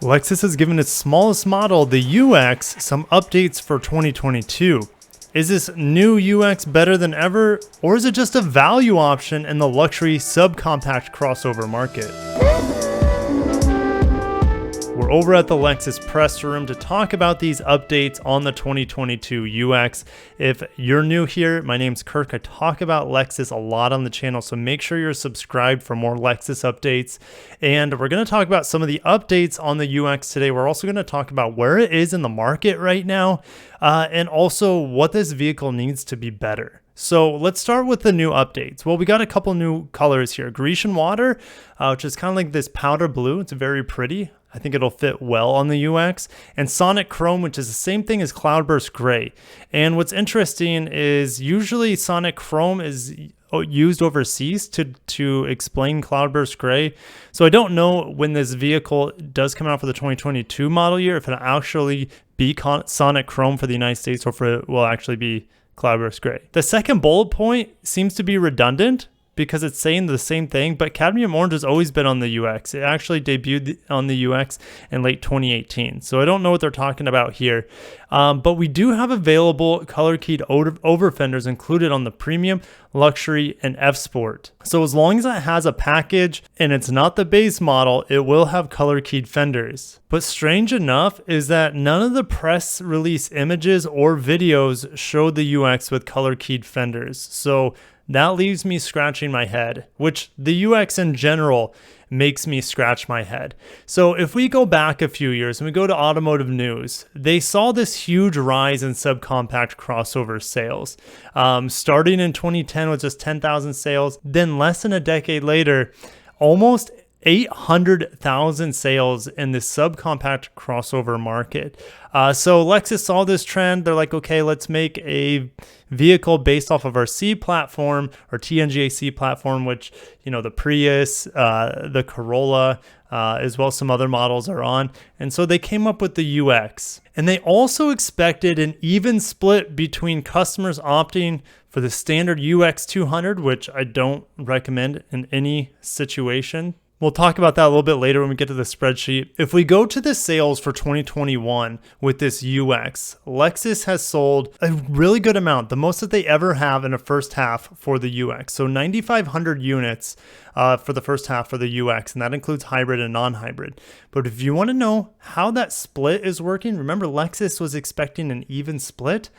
Lexus has given its smallest model, the UX, some updates for 2022. Is this new UX better than ever, or is it just a value option in the luxury subcompact crossover market? We're over at the Lexus press room to talk about these updates on the 2022 UX. If you're new here, my name's Kirk. I talk about Lexus a lot on the channel, so make sure you're subscribed for more Lexus updates. And we're going to talk about some of the updates on the UX today. We're also going to talk about where it is in the market right now, and also what this vehicle needs to be better. So let's start with the new updates. Well, we got a couple new colors here. Grecian Water, which is kind of like this powder blue. It's very pretty. I think it'll fit well on the UX. And Sonic Chrome, which is the same thing as Cloudburst Gray. And what's interesting is usually Sonic Chrome is used overseas to explain Cloudburst Gray. So I don't know when this vehicle does come out for the 2022 model year, if it'll actually be Sonic Chrome for the United States or if it will actually be Cloudburst Gray. The second bullet point seems to be redundant because it's saying the same thing, but Cadmium Orange has always been on the UX. It actually debuted on the UX in late 2018. So I don't know what they're talking about here. But we do have available color-keyed over fenders included on the Premium, Luxury, and F-Sport. So as long as it has a package and it's not the base model, it will have color-keyed fenders. But strange enough is that none of the press release images or videos show the UX with color-keyed fenders. So that leaves me scratching my head, which the UX in general makes me scratch my head. So if we go back a few years and we go to Automotive News, they saw this huge rise in subcompact crossover sales. Starting in 2010 with just 10,000 sales, then less than a decade later, almost 800,000 sales in the subcompact crossover market. So Lexus saw this trend. They're like, okay, let's make a vehicle based off of our C platform or TNGA C platform, which, you know, the Prius, the Corolla, as well as some other models are on. And so they came up with the UX. And they also expected an even split between customers opting for the standard UX 200, which I don't recommend in any situation. We'll talk about that a little bit later when we get to the spreadsheet. If we go to the sales for 2021 with this UX, Lexus has sold a really good amount, the most that they ever have in a first half for the UX. So 9,500 units for the first half for the UX, and that includes hybrid and non-hybrid. But if you want to know how that split is working, remember Lexus was expecting an even split.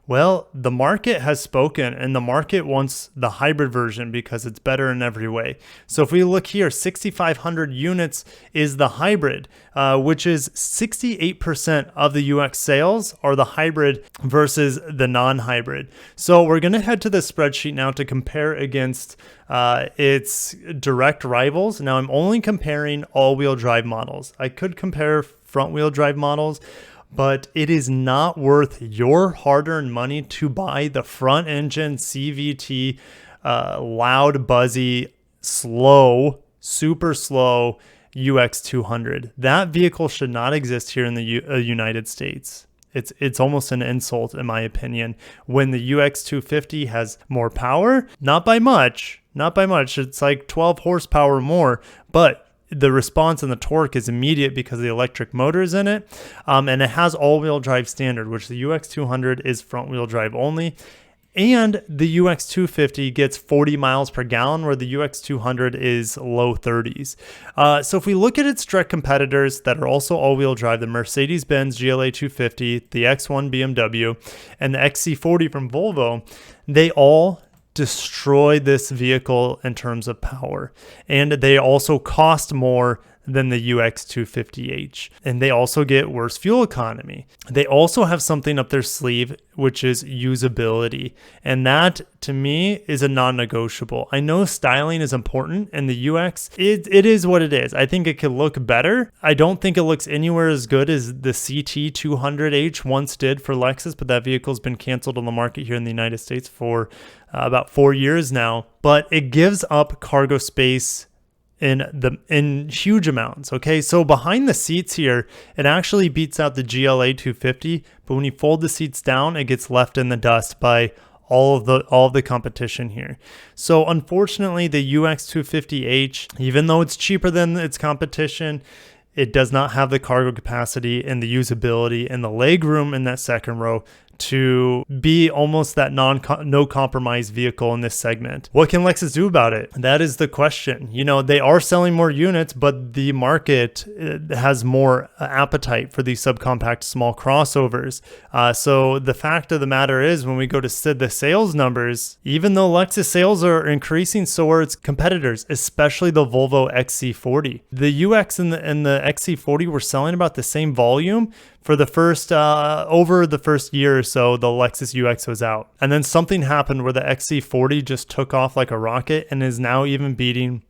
Well, the market has spoken, and the market wants the hybrid version because it's better in every way. So if we look here, 6,500 units is the hybrid, which is 68% of the UX sales are the hybrid versus the non-hybrid. So we're going to head to the spreadsheet now to compare against its direct rivals. Now I'm only comparing all-wheel drive models. I could compare front-wheel drive models, but it is not worth your hard-earned money to buy the front engine CVT, loud, buzzy, slow, super slow UX 200. That vehicle should not exist here in the United States. It's almost an insult, in my opinion, when the UX 250 has more power, not by much. It's like 12 horsepower more, but the response and the torque is immediate because the electric motor is in it. And it has all-wheel drive standard, which the UX 200 is front-wheel drive only. And the UX 250 gets 40 miles per gallon, where the UX 200 is low 30s. So if we look at its direct competitors that are also all-wheel drive, the Mercedes-Benz GLA 250, the X1 BMW, and the XC40 from Volvo, they all destroy this vehicle in terms of power, and they also cost more than the UX 250H, and they also get worse fuel economy. They also have something up their sleeve, which is usability, and that to me is a non-negotiable. I know styling is important in the UX. It is what it is. I think it could look better. I don't think it looks anywhere as good as the CT 200H once did for Lexus, but that vehicle's been canceled on the market here in the United States for about 4 years now. But it gives up cargo space in huge amounts. Okay, so behind the seats here, it actually beats out the GLA 250, but when you fold the seats down, it gets left in the dust by all of the competition here. So unfortunately, the UX 250H, even though it's cheaper than its competition, it does not have the cargo capacity and the usability and the leg room in that second row to be almost that no compromise vehicle in this segment. What can Lexus do about it? That is the question. You know, they are selling more units, but the market has more appetite for these subcompact small crossovers. So the fact of the matter is, when we go to the sales numbers, even though Lexus sales are increasing, so are its competitors, especially the Volvo XC40. The UX and the XC40 were selling about the same volume for the first, over the first year or so. The Lexus UX was out. And then something happened where the XC40 just took off like a rocket and is now even beating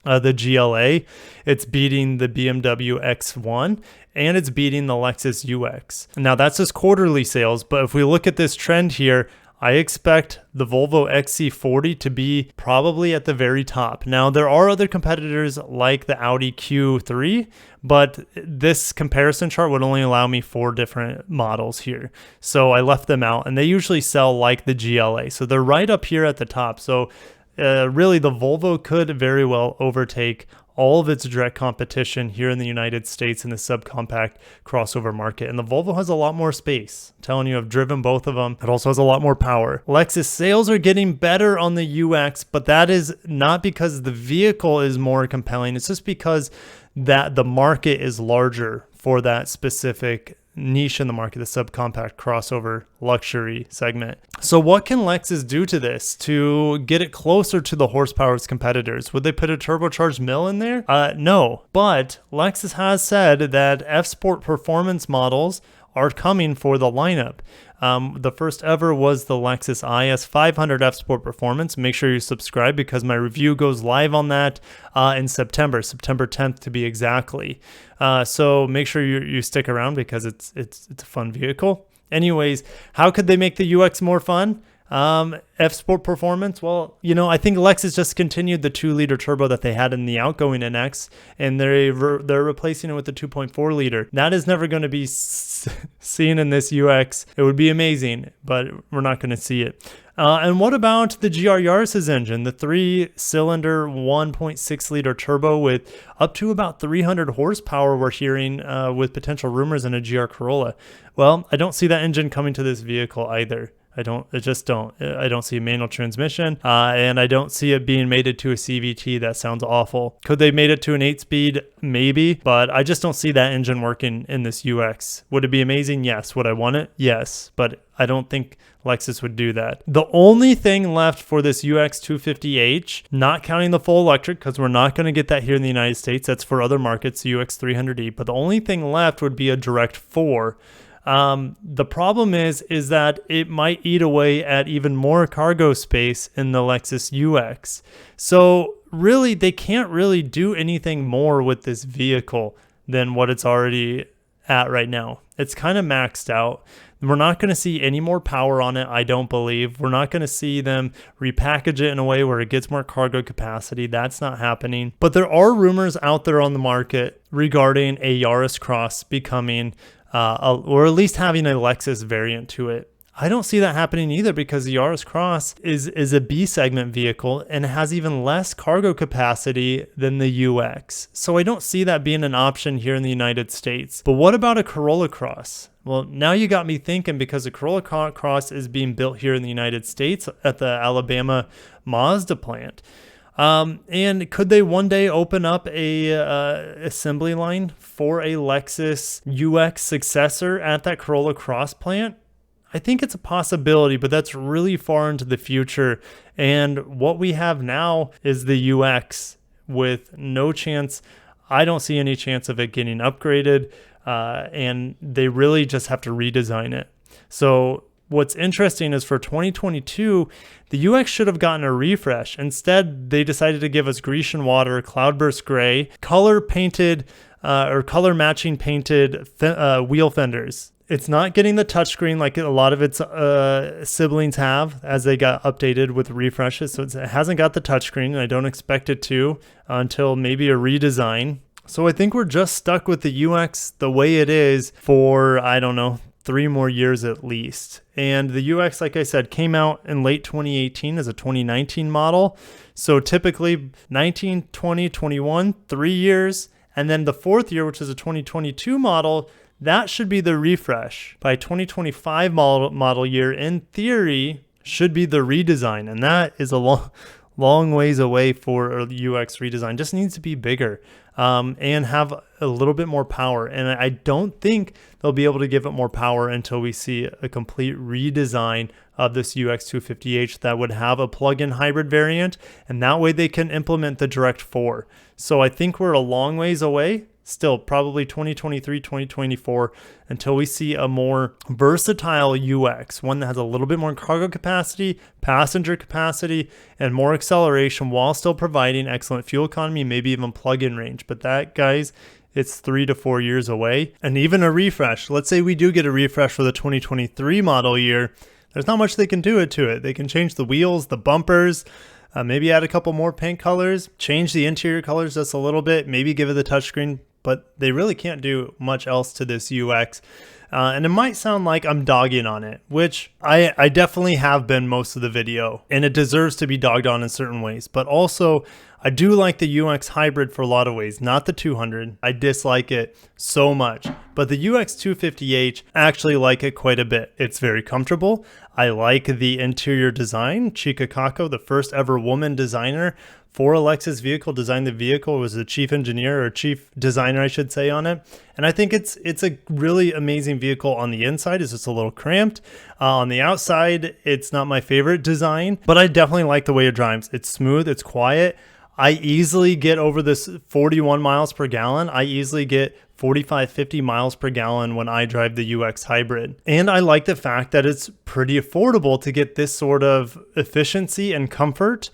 the GLA. It's beating the BMW X1 and it's beating the Lexus UX. Now that's just quarterly sales, but if we look at this trend here, I expect the Volvo XC40 to be probably at the very top. Now, there are other competitors like the Audi Q3, but this comparison chart would only allow me 4 different models here. So I left them out, and they usually sell like the GLA. So they're right up here at the top. So really, the Volvo could very well overtake all of its direct competition here in the United States in the subcompact crossover market. And the Volvo has a lot more space. I'm telling you, I've driven both of them. It also has a lot more power. Lexus sales are getting better on the UX, but that is not because the vehicle is more compelling. It's just because that the market is larger for that specific niche in the market, the subcompact crossover luxury segment. So what can Lexus do to this to get it closer to the horsepower of its competitors? Would they put a turbocharged mill in there? No, but Lexus has said that F-Sport performance models are coming for the lineup. The first ever was the Lexus IS 500 F-Sport Performance. Make sure you subscribe because my review goes live on that in September 10th to be exactly. So make sure you stick around because it's a fun vehicle. Anyways, how could they make the UX more fun? F-Sport Performance, well, you know, I think Lexus just continued the 2-liter turbo that they had in the outgoing NX, and they're replacing it with the 2.4-liter. That is never going to be seen in this UX. It would be amazing, but we're not going to see it. And what about the GR Yaris's engine, the 3-cylinder 1.6-liter turbo with up to about 300 horsepower we're hearing with potential rumors in a GR Corolla? Well, I don't see that engine coming to this vehicle either. I don't see a manual transmission, and I don't see it being mated to a CVT. That sounds awful. Could they made it to an 8-speed? Maybe, but I just don't see that engine working in this UX. Would it be amazing? Yes. Would I want it? Yes, but I don't think Lexus would do that. The only thing left for this UX 250H, not counting the full electric, because we're not going to get that here in the United States. That's for other markets, UX 300E. But the only thing left would be a Direct 4. The problem is that it might eat away at even more cargo space in the Lexus UX. So really, they can't really do anything more with this vehicle than what it's already at right now. It's kind of maxed out. We're not going to see any more power on it, I don't believe. We're not going to see them repackage it in a way where it gets more cargo capacity. That's not happening. But there are rumors out there on the market regarding a Yaris Cross becoming or at least having a Lexus variant to it. I don't see that happening either because the Yaris Cross is a B segment vehicle and has even less cargo capacity than the UX. So I don't see that being an option here in the United States. But what about a Corolla Cross? Well, now you got me thinking because the Corolla Cross is being built here in the United States at the Alabama Mazda plant. And could they one day open up a assembly line for a Lexus UX successor at that Corolla Cross plant? I think it's a possibility, but that's really far into the future. And what we have now is the UX with no chance. I don't see any chance of it getting upgraded, and they really just have to redesign it. So what's interesting is for 2022, the UX should have gotten a refresh. Instead, they decided to give us Grecian Water, Cloudburst Gray, color matching painted wheel fenders. It's not getting the touchscreen like a lot of its siblings have as they got updated with refreshes. So it hasn't got the touchscreen, and I don't expect it to until maybe a redesign. So I think we're just stuck with the UX the way it is for, I don't know, 3 more years at least. And the UX, like I said, came out in late 2018 as a 2019 model. So typically 19, 20, 21, 3 years. And then the fourth year, which is a 2022 model, that should be the refresh. By 2025 model year, in theory, should be the redesign. And that is a long ways away for a UX redesign. Just needs to be bigger and have a little bit more power. And I don't think they'll be able to give it more power until we see a complete redesign of this UX 250h that would have a plug-in hybrid variant. And that way they can implement the Direct 4. So I think we're a long ways away. Still probably 2023, 2024 until we see a more versatile UX, one that has a little bit more cargo capacity, passenger capacity, and more acceleration while still providing excellent fuel economy, maybe even plug-in range. But that, guys, it's 3 to 4 years away. And even a refresh, let's say we do get a refresh for the 2023 model year, there's not much they can do to it. They can change the wheels, the bumpers, maybe add a couple more paint colors, change the interior colors just a little bit, maybe give it the touchscreen, but they really can't do much else to this UX. And it might sound like I'm dogging on it, which I definitely have been most of the video, and it deserves to be dogged on in certain ways. But also, I do like the UX hybrid for a lot of ways, not the 200. I dislike it so much, but the UX 250h, I actually like it quite a bit. It's very comfortable. I like the interior design. Chika Kako, the first ever woman designer for a Lexus vehicle, designed the vehicle, was the chief engineer or chief designer, I should say, on it. And I think it's a really amazing vehicle on the inside. It's just a little cramped. On the outside, it's not my favorite design, but I definitely like the way it drives. It's smooth, it's quiet. I easily get over this 41 miles per gallon. I easily get 45, 50 miles per gallon when I drive the UX hybrid. And I like the fact that it's pretty affordable to get this sort of efficiency and comfort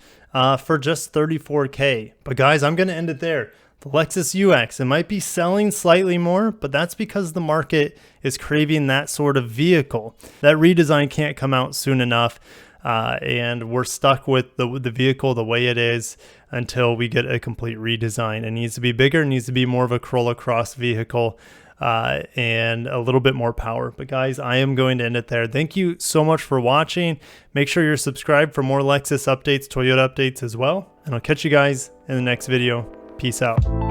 for just $34K. But guys, I'm going to end it there. The Lexus UX, it might be selling slightly more, but that's because the market is craving that sort of vehicle. That redesign can't come out soon enough. And we're stuck with the vehicle the way it is until we get a complete redesign. It needs to be bigger, it needs to be more of a Corolla Cross vehicle and a little bit more power. But guys, I am going to end it there. Thank you so much for watching. Make sure you're subscribed for more Lexus updates, Toyota updates as well. And I'll catch you guys in the next video. Peace out.